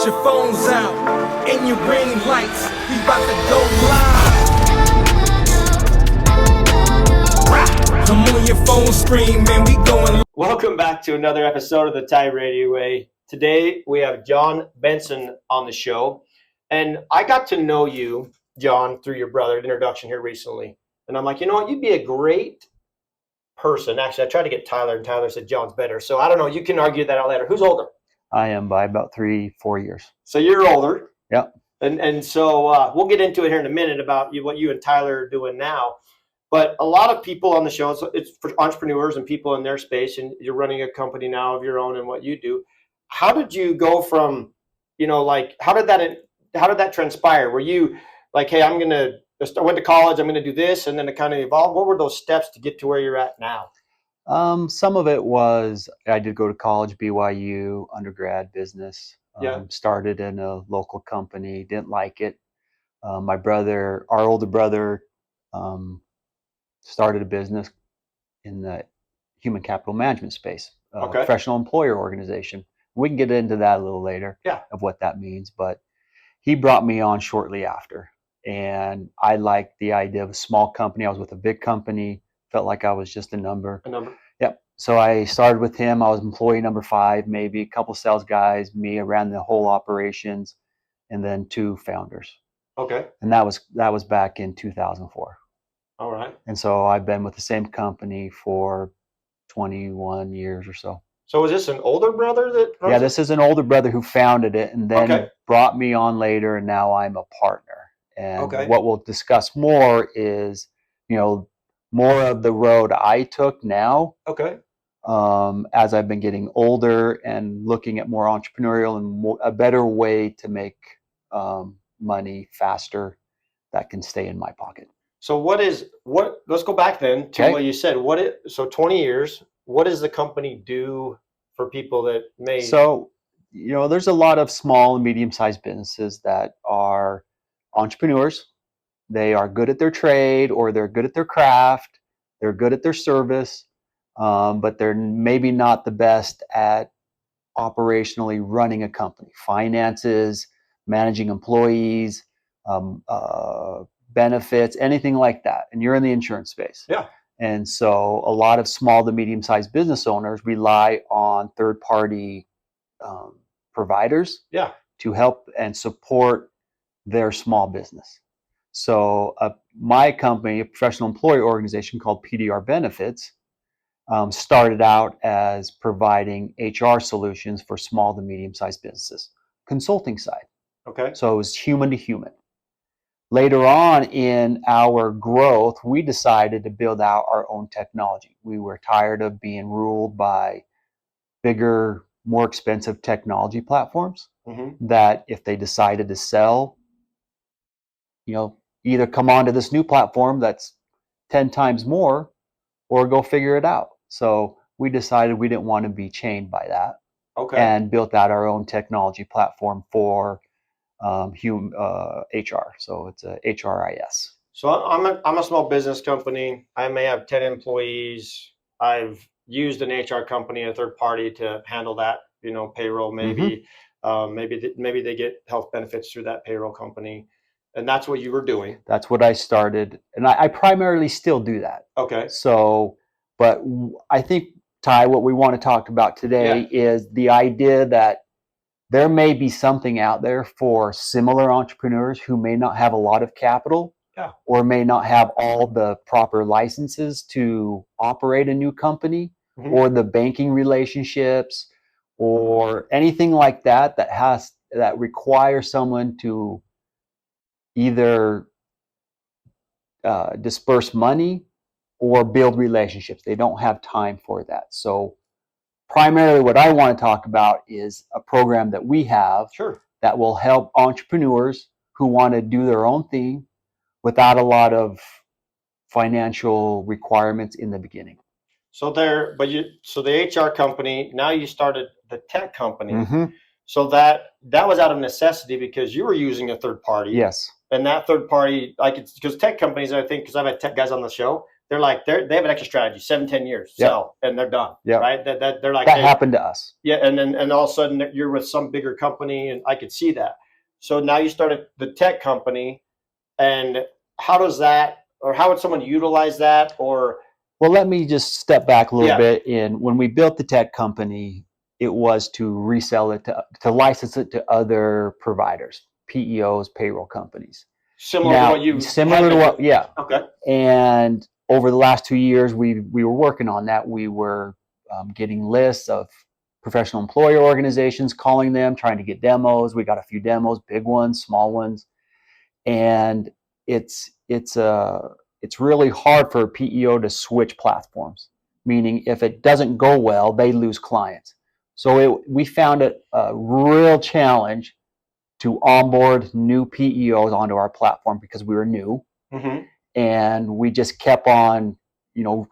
your phones out and your ring lights. We about to go live. Come on your phone screen, man, we going. Welcome back to another episode of the Thai Radio Way. Today we have John Benson on the show. And I got to know you, John, through your brother, introduction here recently. And I'm like, you know what, you'd be a great person. Actually, I tried to get Tyler, and Tyler said John's better. So I don't know, you can argue that out later. Who's older? I am by about 3-4 years. So you're older. Yep. And so we'll get into it here in a minute about what you and Tyler are doing now. But a lot of people on the show, it's for entrepreneurs and people in their space, and you're running a company now of your own and what you do. How did you go from, how did that transpire? Were you like, hey, I went to college, I'm going to do this, and then it kind of evolved? What were those steps to get to where you're at now? Some of it was, I did go to college, BYU, undergrad business. Started in a local company, didn't like it. Our older brother, started a business in the human capital management space, professional employer organization. We can get into that a little later of what that means, but he brought me on shortly after. And I liked the idea of a small company. I was with a big company, felt like I was just a number. Yep. So I started with him. I was employee number 5, maybe a couple sales guys, me, I ran the whole operations, and then 2 founders. Okay. And that was back in 2004. All right. And so I've been with the same company for 21 years or so. So is this an older brother that? Yeah, this is an older brother who founded it and then brought me on later, and now I'm a partner. And what we'll discuss more is, more of the road I took now. Okay. As I've been getting older and looking at more entrepreneurial and a better way to make money faster that can stay in my pocket. So let's go back then to what you said. So 20 years, what does the company do for people that may? So, there's a lot of small and medium-sized businesses that are entrepreneurs. They are good at their trade, or they're good at their craft. They're good at their service, but they're maybe not the best at operationally running a company, finances, managing employees, benefits, anything like that. And you're in the insurance space. Yeah. And so a lot of small to medium-sized business owners rely on third-party providers to help and support their small business. So my company, a professional employee organization called PDR Benefits, started out as providing HR solutions for small to medium-sized businesses, consulting side. Okay. So it was human to human. Later on in our growth, we decided to build out our own technology. We were tired of being ruled by bigger, more expensive technology platforms that if they decided to sell, either come onto this new platform that's 10 times more or go figure it out. So we decided we didn't want to be chained by that and built out our own technology platform for HR. So it's a HRIS. So I'm a small business company. I may have 10 employees. I've used an HR company, a third party, to handle that, payroll maybe. Maybe they get health benefits through that payroll company. And that's what you were doing. That's what I started. And I primarily still do that. Okay. So, but I think, Ty, what we want to talk about today is the idea that there may be something out there for similar entrepreneurs who may not have a lot of capital or may not have all the proper licenses to operate a new company or the banking relationships or anything like that that requires someone to either disperse money or build relationships. They don't have time for that. So primarily what I want to talk about is a program that we have that will help entrepreneurs who want to do their own thing without a lot of financial requirements in the beginning. So the HR company, now you started the tech company. So that was out of necessity because you were using a third party. Yes. And that third party, because tech companies, I think, because I've had tech guys on the show, they're like they have an extra strategy, 7-10 years, Yep. sell, and they're done. Yep. Right? That they're like That hey, happened to us. yeah, and all of a sudden you're with some bigger company, and I could see that. So now you started the tech company, and how does that, or how would someone utilize that, or Well, let me just step back a little Yeah. bit. When we built the tech company, it was to resell it, to license it to other providers, PEOs, payroll companies. similar Now, to what you similar had to been what, doing? yeah. Okay. And over the last 2 years, we were working on that. We were getting lists of professional employer organizations, calling them, trying to get demos. We got a few demos, big ones, small ones, and it's really hard for a PEO to switch platforms. Meaning, if it doesn't go well, they lose clients. So we found it a real challenge to onboard new PEOs onto our platform because we were new, Mm-hmm. and we just kept on,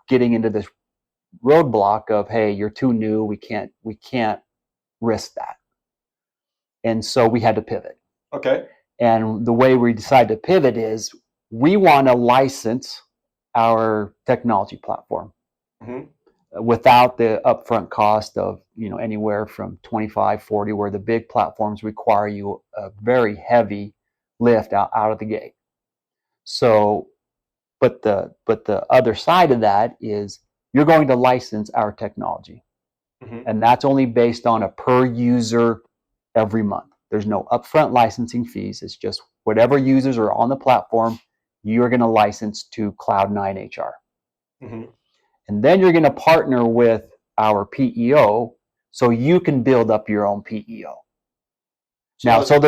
getting into this roadblock of, hey, you're too new. We can't risk that. And so we had to pivot. Okay. And the way we decided to pivot is we want to license our technology platform without the upfront cost of, anywhere from 25, 40, where the big platforms require you a very heavy lift out of the gate. So, but the other side of that is you're going to license our technology. And that's only based on a per user every month. There's no upfront licensing fees. It's just whatever users are on the platform, you're going to license to Cloud9 HR. And then you're going to partner with our PEO so you can build up your own PEO. Now, so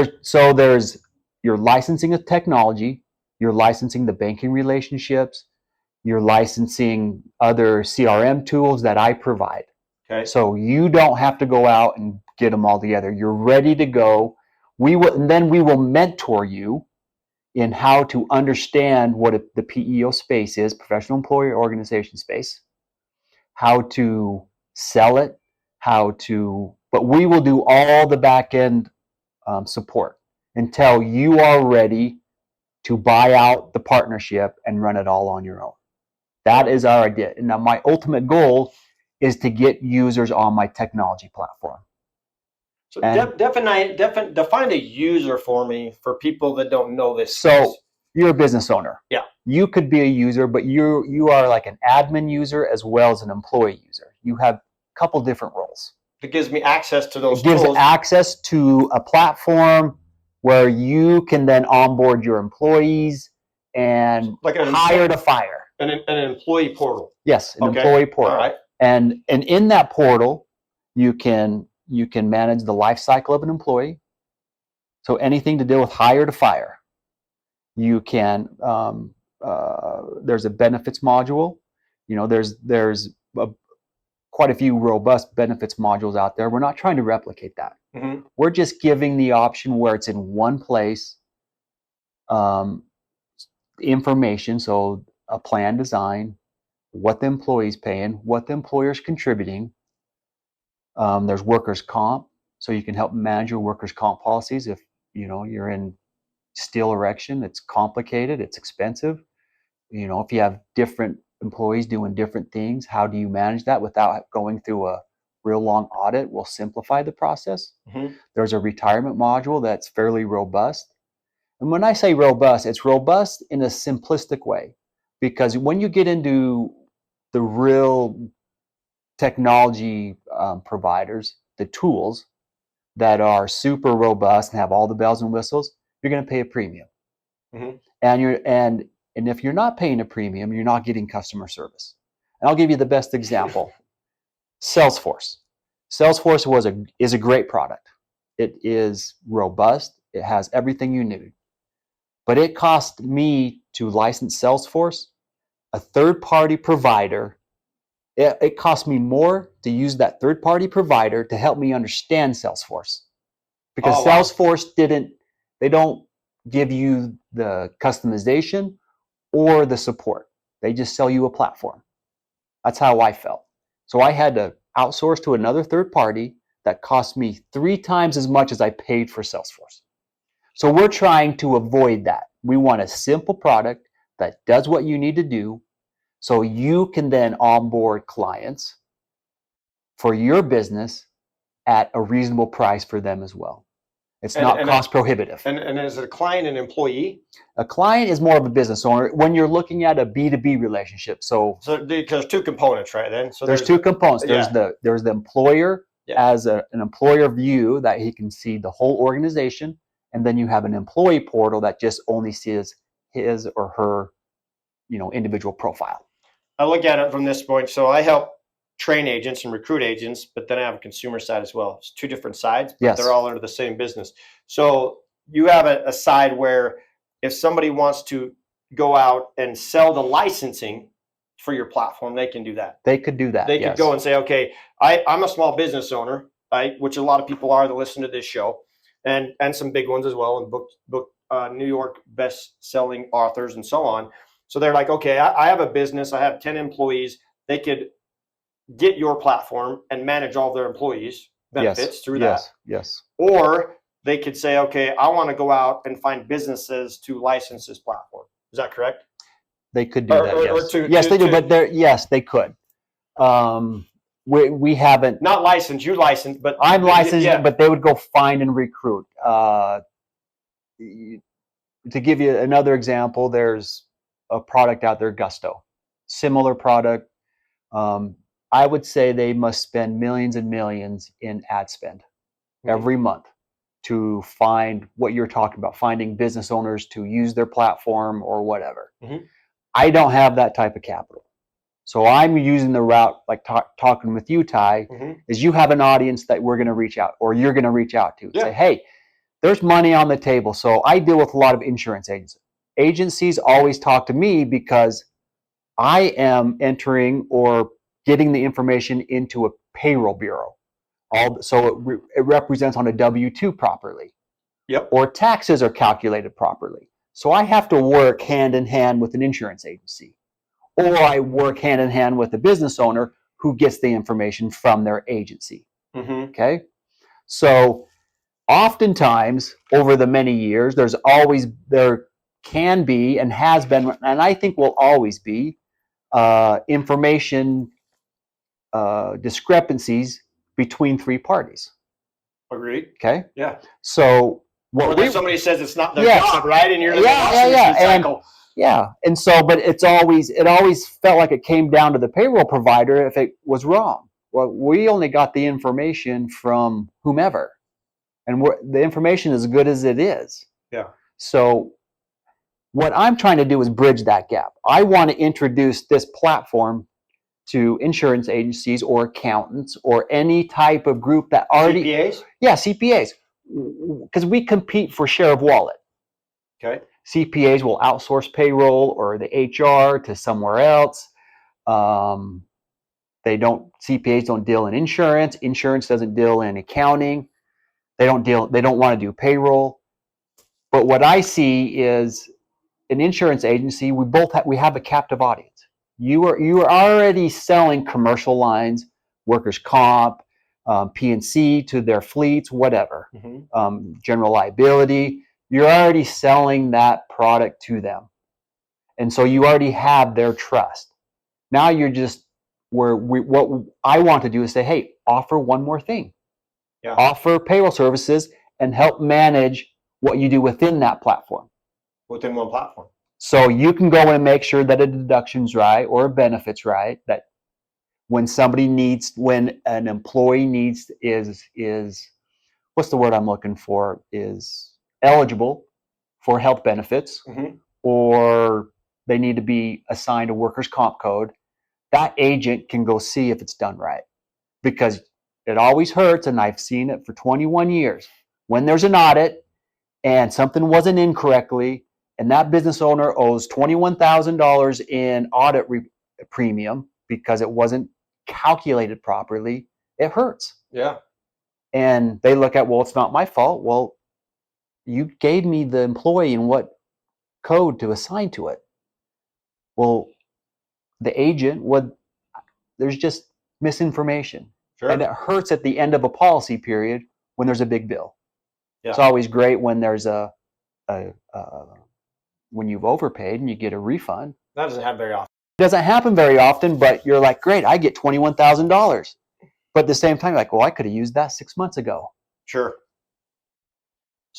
there's you're licensing a technology, you're licensing the banking relationships, you're licensing other CRM tools that I provide. Okay. So you don't have to go out and get them all together. You're ready to go. And then we will mentor you in how to understand what the PEO space is, professional employer organization space, how to sell it, but we will do all the back end support until you are ready to buy out the partnership and run it all on your own. That is our idea. And now my ultimate goal is to get users on my technology platform. So define a user for me, for people that don't know this. So you're a business owner. Yeah. You could be a user, but you are like an admin user as well as an employee user. You have a couple different roles. It gives me access to those It gives tools. access to a platform where you can then onboard your employees and Like hire to fire. An employee portal. Yes, an Okay. employee portal. All right. And in that portal, you can manage the life cycle of an employee. So anything to do with hire to fire. You can there's a benefits module. There's quite a few robust benefits modules out there. We're not trying to replicate that. We're just giving the option where it's in one place. Information, so a plan design, what the employee's paying, what the employer's contributing. There's workers' comp, so you can help manage your workers' comp policies. If you're in steel erection, it's complicated, it's expensive. If you have different employees doing different things, how do you manage that without going through a real long audit? We'll simplify the process. There's a retirement module that's fairly robust. And when I say robust, it's robust in a simplistic way, because when you get into the real technology providers, the tools that are super robust and have all the bells and whistles, you're going to pay a premium. And if you're not paying a premium, you're not getting customer service. And I'll give you the best example. Salesforce. Salesforce is a great product. It is robust. It has everything you need. But it cost me to license Salesforce, a third-party provider. It cost me more to use that third-party provider to help me understand Salesforce. Because Salesforce they don't give you the customization or the support. They just sell you a platform. That's how I felt. So I had to outsource to another third party that cost me 3 times as much as I paid for Salesforce. So we're trying to avoid that. We want a simple product that does what you need to do, So you can then onboard clients for your business at a reasonable price for them as well. It's not cost prohibitive. And is it a client and employee? A client is more of a business owner when you're looking at a B2B relationship. So there's two components, right? Then so there's two components. There's yeah. there's the employer Yeah. as an employer view that he can see the whole organization, and then you have an employee portal that just only sees his or her, individual profile. I look at it from this point. So I help train agents and recruit agents, but then I have a consumer side as well. It's two different sides, but Yes. they're all under the same business. So you have a side where if somebody wants to go out and sell the licensing for your platform, they can do that. They could do that. They could go and say, okay, I'm a small business owner, which a lot of people are that listen to this show, and some big ones as well, and book New York best-selling authors and so on. So they're like, okay, I have a business, I have 10 employees. They could get your platform and manage all their employees' benefits through that. Yes. Or they could say, okay, I want to go out and find businesses to license this platform. Is that correct? They could do that. Yes. They do. But they could. We haven't. Not licensed. You licensed, but I'm licensed. Yeah. But they would go find and recruit. To give you another example, there's a product out there, Gusto, similar product. I would say they must spend millions and millions in ad spend every month to find what you're talking about, finding business owners to use their platform or whatever. I don't have that type of capital. So I'm using the route, like talking with you, Ty, is you have an audience that we're going to reach out, or you're going to reach out to. Say, hey, there's money on the table. So I deal with a lot of insurance agents. Agencies always talk to me because I am entering or getting the information into a payroll bureau. So it represents on a W-2 properly. Yep. Or taxes are calculated properly. So I have to work hand in hand with an insurance agency. Or I work hand in hand with a business owner who gets the information from their agency. Okay? So oftentimes, over the many years, there can be and has been, and I think will always be, information discrepancies between three parties. Agreed. Okay. Yeah. So somebody says it's not their job, right? And you're in the cycle. And so, but it always felt like it came down to the payroll provider if it was wrong. Well, we only got the information from whomever, and the information is as good as it is. Yeah. So what I'm trying to do is bridge that gap. I want to introduce this platform to insurance agencies or accountants or any type of group that already... CPAs? Yeah, CPAs. Because we compete for share of wallet. Okay. CPAs will outsource payroll or the HR to somewhere else. CPAs don't deal in insurance. Insurance doesn't deal in accounting. They don't want to do payroll. But what I see is an insurance agency, we have a captive audience. You are already selling commercial lines, workers' comp, P&C to their fleets, whatever, general liability. You're already selling that product to them, and so you already have their trust. Now you're just what I want to do is say, hey, offer one more thing. Yeah. Offer payroll services and help manage what you do within that platform. Within one platform. So you can go in and make sure that a deduction's right or a benefit's right, that when an employee is what's the word I'm looking for, is eligible for health benefits, or they need to be assigned a workers' comp code, that agent can go see if it's done right. Because it always hurts, and I've seen it for 21 years, when there's an audit and something wasn't in correctly, and that business owner owes $21,000 in audit premium because it wasn't calculated properly, it hurts. Yeah. And they look at, well, it's not my fault. Well, you gave me the employee and what code to assign to it. Well, the agent there's just misinformation. Sure. And it hurts at the end of a policy period when there's a big bill. Yeah. It's always great when there's when you've overpaid and you get a refund. That doesn't happen very often. doesn't happen very often, but you're like, great, I get $21,000. But at the same time, you're like, well, I could have used that 6 months ago. Sure.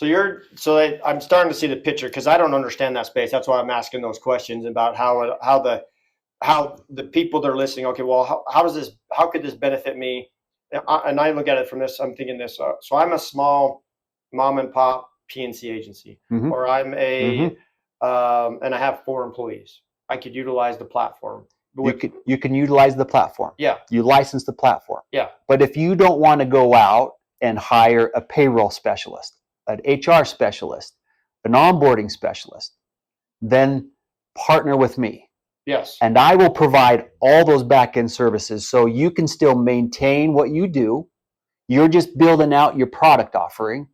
I'm starting to see the picture because I don't understand that space. That's why I'm asking those questions about how the people that are listening. Okay, well, how could this benefit me? And I look at it from this. I'm thinking this. So I'm a small mom and pop PNC agency, Mhm. or I'm Mhm. and I have 4 employees. I could utilize the platform. You can utilize the platform. Yeah. You license the platform. Yeah. But if you don't want to go out and hire a payroll specialist, an HR specialist, an onboarding specialist, then partner with me. Yes. And I will provide all those back-end services so you can still maintain what you do. You're just building out your product offering,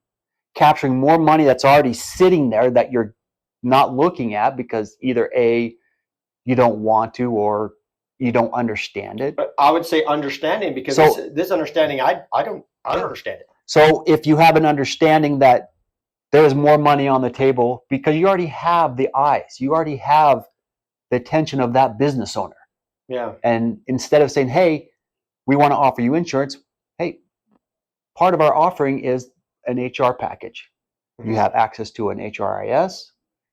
capturing more money that's already sitting there that you're not looking at because either A, you don't want to, or you don't understand it. But I would say understanding, because this understanding, I don't understand it. So if you have an understanding that there is more money on the table because you already have the eyes, you already have the attention of that business owner. Yeah. And instead of saying, hey, we want to offer you insurance, hey, part of our offering is an HR package. Mm-hmm. You have access to an HRIS,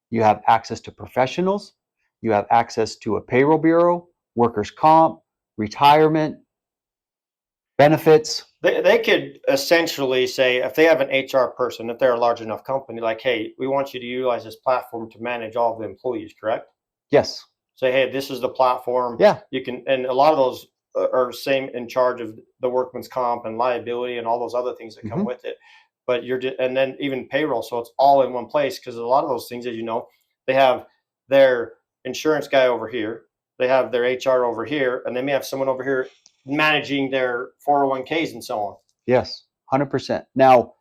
you have access to professionals, you have access to a payroll bureau, workers' comp, retirement, benefits. They could essentially say, if they have an HR person, if they're a large enough company, like, hey, we want you to utilize this platform to manage all of the employees, correct? Yes. Say, hey, this is the platform. Yeah. You can, and a lot of those are same in charge of the workman's comp and liability and all those other things that come with it. But and then even payroll, so it's all in one place, because a lot of those things, as you know, they have their insurance guy over here, they have their HR over here, and they may have someone over here managing their 401ks and so on. Yes, 100%. Now,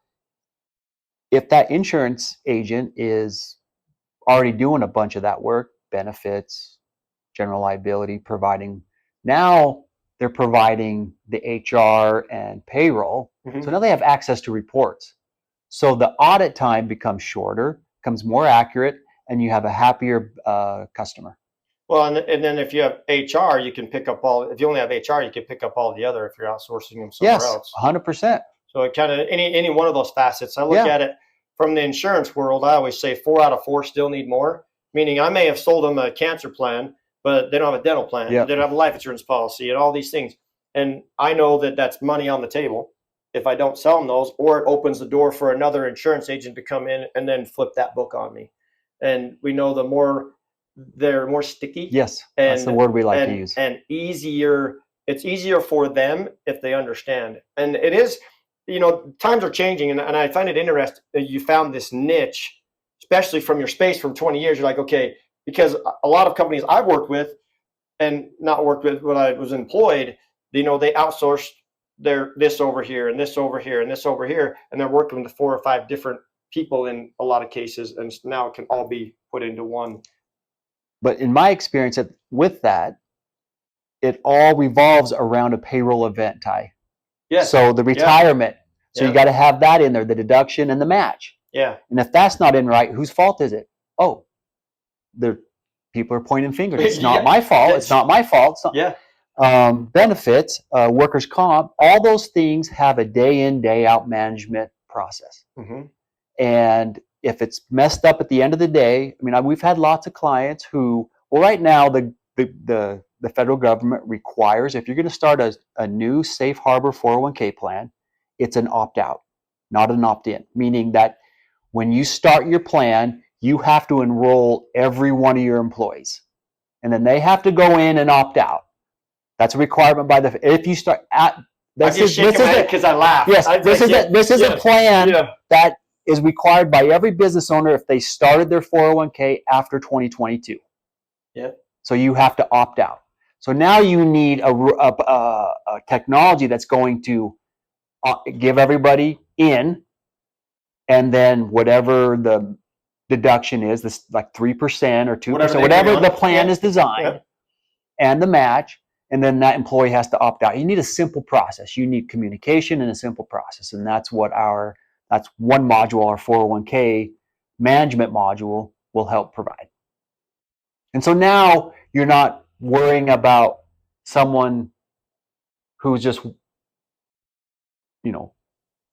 if that insurance agent is already doing a bunch of that work, benefits, general liability, providing, now they're providing the HR and payroll. Mhm. So now they have access to reports. So the audit time becomes shorter, becomes more accurate, and you have a happier customer. Well, and then if you have HR, you can pick up all. If you only have HR, you can pick up all the other if you're outsourcing them somewhere else. 100%. So it kind of any one of those facets. I look at it from the insurance world. I always say 4 out of 4 still need more. Meaning, I may have sold them a cancer plan, but they don't have a dental plan. Yep. They don't have a life insurance policy and all these things. And I know that that's money on the table if I don't sell them those, or it opens the door for another insurance agent to come in and then flip that book on me. And we know the more they're more sticky. Yes, that's the word we like to use. And easier. It's easier for them if they understand. And it is, times are changing, and I find it interesting that you found this niche, especially from your space from 20 years. You're like, okay, because a lot of companies I've worked with and not worked with when I was employed, they outsourced their this over here and this over here and this over here, and they're working with 4 or 5 different people in a lot of cases, and now it can all be put into one. But in my experience with that, it all revolves around a payroll event, Ty. Yes. So the retirement. So you got to have that in there, the deduction and the match. Yeah. And if that's not in right, whose fault is it? Oh, the people are pointing fingers. It's not my fault. It's not my fault. Benefits, workers' comp, all those things have a day in, day out management process. Mm-hmm. And if it's messed up at the end of the day, I mean, we've had lots of clients who, well, right now the federal government requires, if you're going to start a new safe harbor 401k plan, it's an opt-out, not an opt-in, meaning that when you start your plan, you have to enroll every one of your employees. And then they have to go in and opt out. That's a requirement if you start at, I'm just shaking my head because I laugh. Yes, this is a plan that is required by every business owner if they started their 401k after 2022. Yeah. So you have to opt out. So now you need a technology that's going to give everybody in, and then whatever the deduction is, this like 3% or 2%, whatever the plan is designed, and the match, and then that employee has to opt out. You need a simple process. You need communication and a simple process, and that's what that's one module, our 401k management module, will help provide. And so now you're not worrying about someone who's just,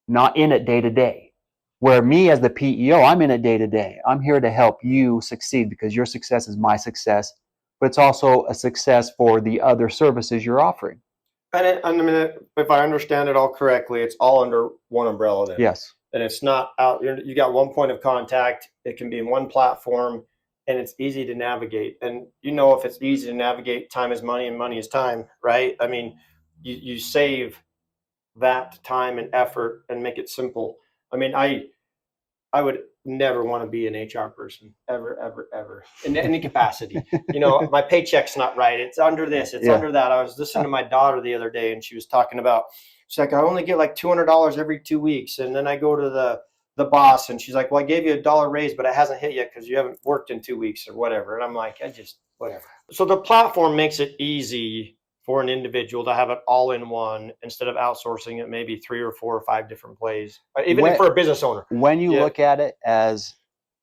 not in it day to day. Where me as the PEO, I'm in it day to day. I'm here to help you succeed because your success is my success, but it's also a success for the other services you're offering. And I mean, if I understand it all correctly, it's all under one umbrella then. Yes. And it's not out. You got one point of contact. It can be in one platform, and it's easy to navigate. And if it's easy to navigate, time is money, and money is time, right? I mean, you save that time and effort and make it simple. I mean, I would never want to be an HR person ever, ever, ever in any capacity. My paycheck's not right. It's under this. It's under that. I was listening to my daughter the other day, and she was talking about. She's like, I only get like $200 every 2 weeks, and then I go to the boss, and she's like, well, I gave you $1 raise, but it hasn't hit yet because you haven't worked in 2 weeks or whatever. And I'm like, I just whatever. So the platform makes it easy for an individual to have it all in one instead of outsourcing it maybe 3 or 4 or 5 different plays, even for a business owner. When you look at it as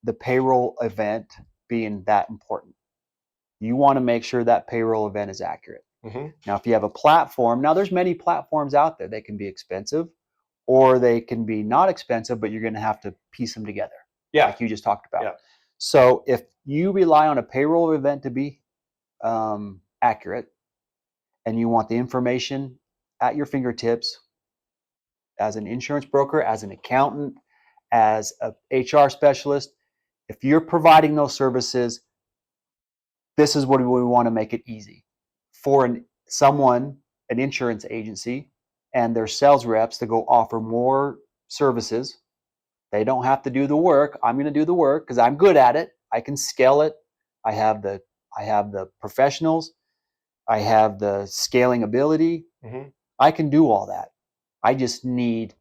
the payroll event being that important, you want to make sure that payroll event is accurate. Mm-hmm. Now, if you have a platform, now there's many platforms out there. They can be expensive or they can be not expensive, but you're going to have to piece them together. Yeah. Like you just talked about. Yeah. So if you rely on a payroll event to be accurate, and you want the information at your fingertips as an insurance broker, as an accountant, as a HR specialist, if you're providing those services, this is what we want to make it easy for an insurance agency and their sales reps to go offer more services. They don't have to do the work. I'm going to do the work because I'm good at it. I can scale it. I have the professionals. I have the scaling ability. Mm-hmm. I can do all that. I just need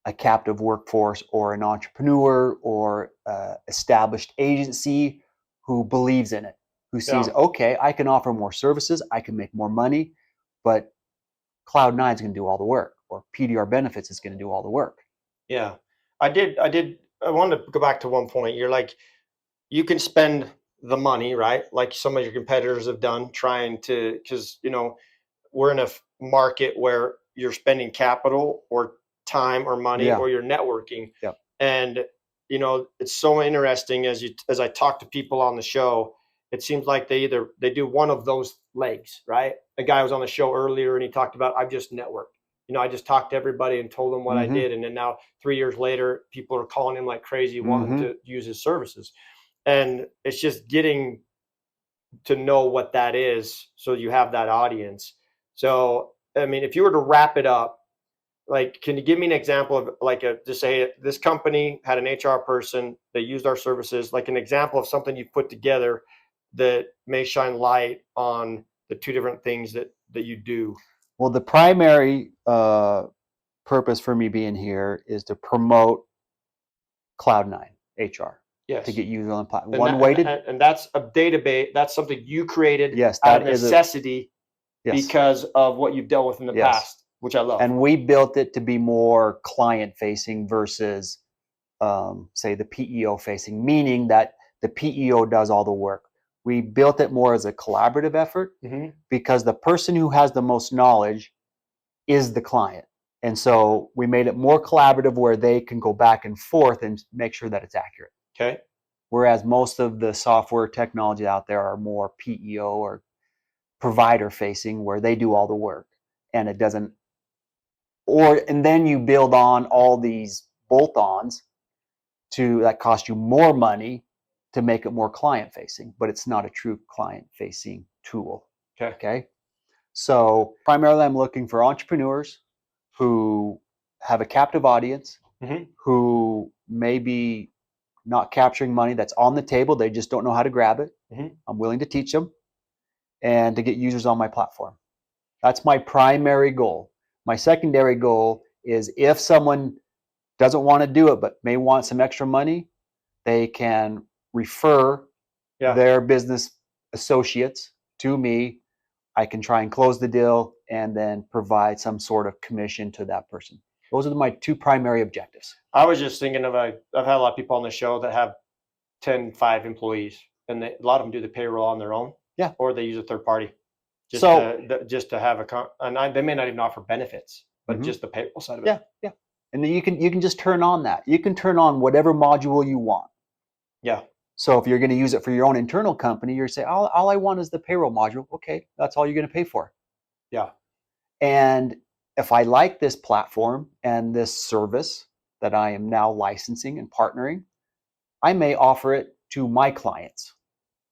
a captive workforce or an entrepreneur or established agency who believes in it, who sees, okay, I can offer more services, I can make more money, but Cloud9 is going to do all the work, or PDR Benefits is going to do all the work. Yeah, I wanted to go back to one point. You're like, you can spend the money, right? Like some of your competitors have done, trying to, because we're in a market where you're spending capital or time or money, or you're networking. Yeah. And it's so interesting as I talk to people on the show, it seems like they do one of those legs, right? A guy was on the show earlier and he talked about, I've just networked. I just talked to everybody and told them what I did. And then now 3 years later, people are calling him like crazy, wanting to use his services. And it's just getting to know what that is, so you have that audience. So, I mean, if you were to wrap it up, like, can you give me an example of just say this company had an HR person, they used our services, like an example of something you've put together that may shine light on the two different things that you do? Well, the primary purpose for me being here is to promote Cloud9 HR. Yes. To get users on the platform. And that's a database. That's something you created out of necessity because of what you've dealt with in the past, which I love. And we built it to be more client-facing versus, say, the PEO-facing, meaning that the PEO does all the work. We built it more as a collaborative effort because the person who has the most knowledge is the client. And so we made it more collaborative where they can go back and forth and make sure that it's accurate. Okay. Whereas most of the software technology out there are more PEO or provider facing, where they do all the work and it doesn't. And then you build on all these bolt-ons that cost you more money to make it more client facing, but it's not a true client facing tool. Okay. So primarily I'm looking for entrepreneurs who have a captive audience, who may be not capturing money that's on the table. They just don't know how to grab it. I'm willing to teach them and to get users on my platform. That's my primary goal. My secondary goal is if someone doesn't want to do it but may want some extra money, they can refer their business associates to me. I can try and close the deal and then provide some sort of commission to that person. Those are my two primary objectives. I was just thinking of I've had a lot of people on the show that have 5 employees, and a lot of them do the payroll on their own. Yeah. Or they use a third party. Just So- just to have they may not even offer benefits, but Mhm. just the payroll side of it. Yeah, yeah. And then you can just turn on that. You can turn on whatever module you want. Yeah. So if you're going to use it for your own internal company, you're saying, all I want is the payroll module. Okay, that's all you're going to pay for. Yeah. And if I like this platform and this service that I am now licensing and partnering, I may offer it to my clients.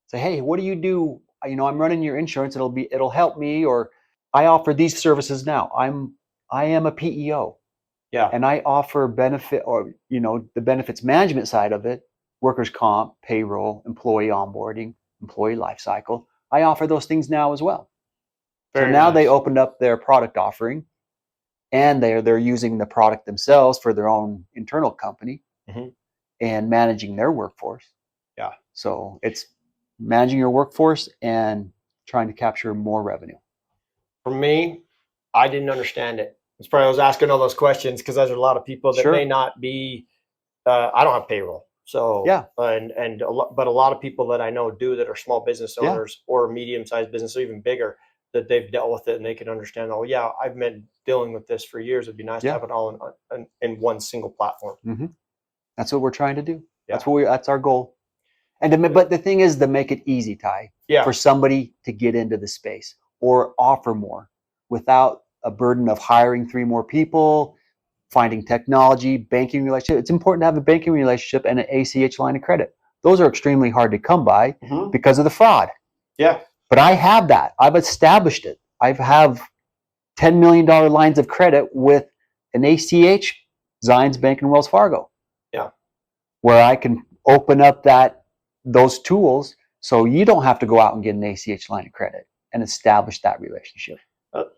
Say, hey, what do you do? You know, I'm running your insurance. It'll help me, or I offer these services now. I am a PEO. Yeah. And I offer benefit, or the benefits management side of it, workers' comp, payroll, employee onboarding, employee life cycle. I offer those things now as well. So now they opened up their product offering, and they're using the product themselves for their own internal company and managing their workforce. Yeah. So it's managing your workforce and trying to capture more revenue. For me, I didn't understand it. It's probably I was asking all those questions because there's a lot of people that may not be. I don't have payroll, so yeah, but a lot of people that I know do that are small business owners or medium-sized business or even bigger, that they've dealt with it and they can understand. Oh yeah, I've been dealing with this for years. It'd be nice to have it all in one single platform. Mm-hmm. That's what we're trying to do. Yeah. That's our goal. But the thing is to make it easy, Ty, for somebody to get into the space or offer more without a burden of hiring 3 more people, finding technology, banking relationship. It's important to have a banking relationship and an ACH line of credit. Those are extremely hard to come by because of the fraud. Yeah. But I have that. I've established it. I have $10 million lines of credit with an ACH, Zions Bank and Wells Fargo. Yeah. Where I can open up those tools so you don't have to go out and get an ACH line of credit and establish that relationship.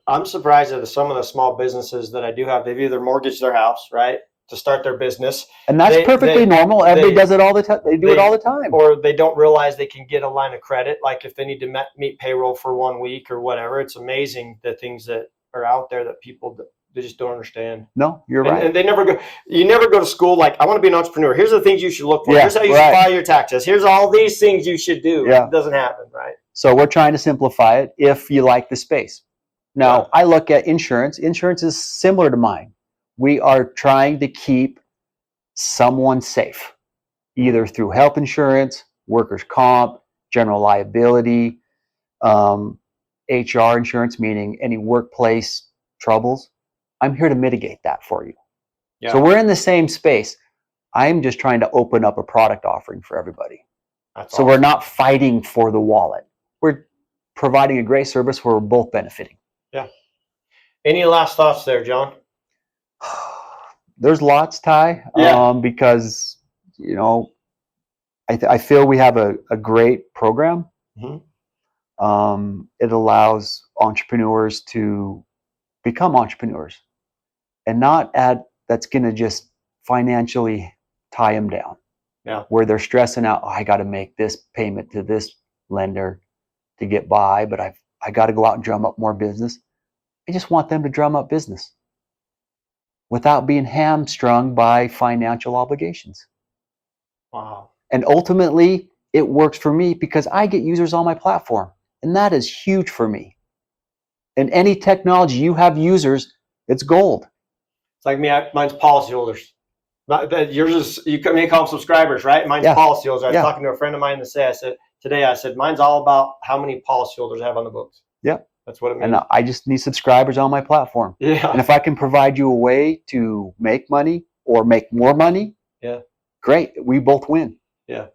I'm surprised at some of the small businesses that I do have. They've either mortgaged their house, right, to start their business. And that's perfectly normal. Everybody does it all the time. They do it all the time. Or they don't realize they can get a line of credit. Like if they need to meet payroll for 1 week or whatever. It's amazing the things that are out there that people, they just don't understand. No, you're right. And you never go to school like, I want to be an entrepreneur. Here's the things you should look for. Here's how you should file your taxes. Here's all these things you should do. Yeah. It doesn't happen, right? So we're trying to simplify it if you like the space. Now, I look at insurance. Insurance is similar to mine. We are trying to keep someone safe, either through health insurance, workers' comp, general liability, HR insurance, meaning any workplace troubles. I'm here to mitigate that for you. Yeah. So we're in the same space. I'm just trying to open up a product offering for everybody. That's awesome. We're not fighting for the wallet. We're providing a great service where we're both benefiting. Yeah. Any last thoughts there, John? There's lots, Ty. Because I feel we have a great program. It allows entrepreneurs to become entrepreneurs, and not that's going to just financially tie them down. Yeah. Where they're stressing out. Oh, I got to make this payment to this lender to get by, but I got to go out and drum up more business. I just want them to drum up business without being hamstrung by financial obligations. Wow. And ultimately, it works for me because I get users on my platform, and that is huge for me. And any technology you have users, it's gold. It's like me, mine's policyholders. Yours is, you may call them subscribers, right? Mine's policyholders. I was talking to a friend of mine today, I said, mine's all about how many policyholders I have on the books. Yep. That's what it means. And I just need subscribers on my platform. Yeah. And if I can provide you a way to make money or make more money, great. We both win. Yeah.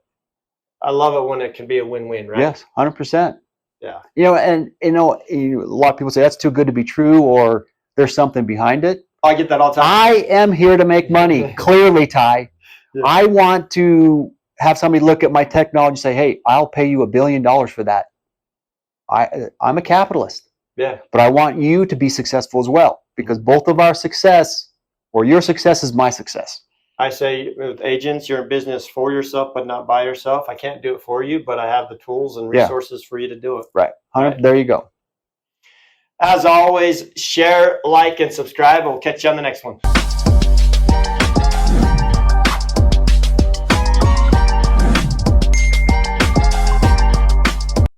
I love it when it can be a win-win, right? Yes, 100%. Yeah. And a lot of people say that's too good to be true, or there's something behind it. I get that all the time. I am here to make money. Clearly, Ty. Yeah. I want to have somebody look at my technology and say, hey, I'll pay you $1 billion for that. I'm a capitalist. Yeah. But I want you to be successful as well, because both of our success, or your success, is my success. I say with agents, you're in business for yourself, but not by yourself. I can't do it for you, but I have the tools and resources for you to do it. Right. There you go. As always, share, like, and subscribe. We'll catch you on the next one.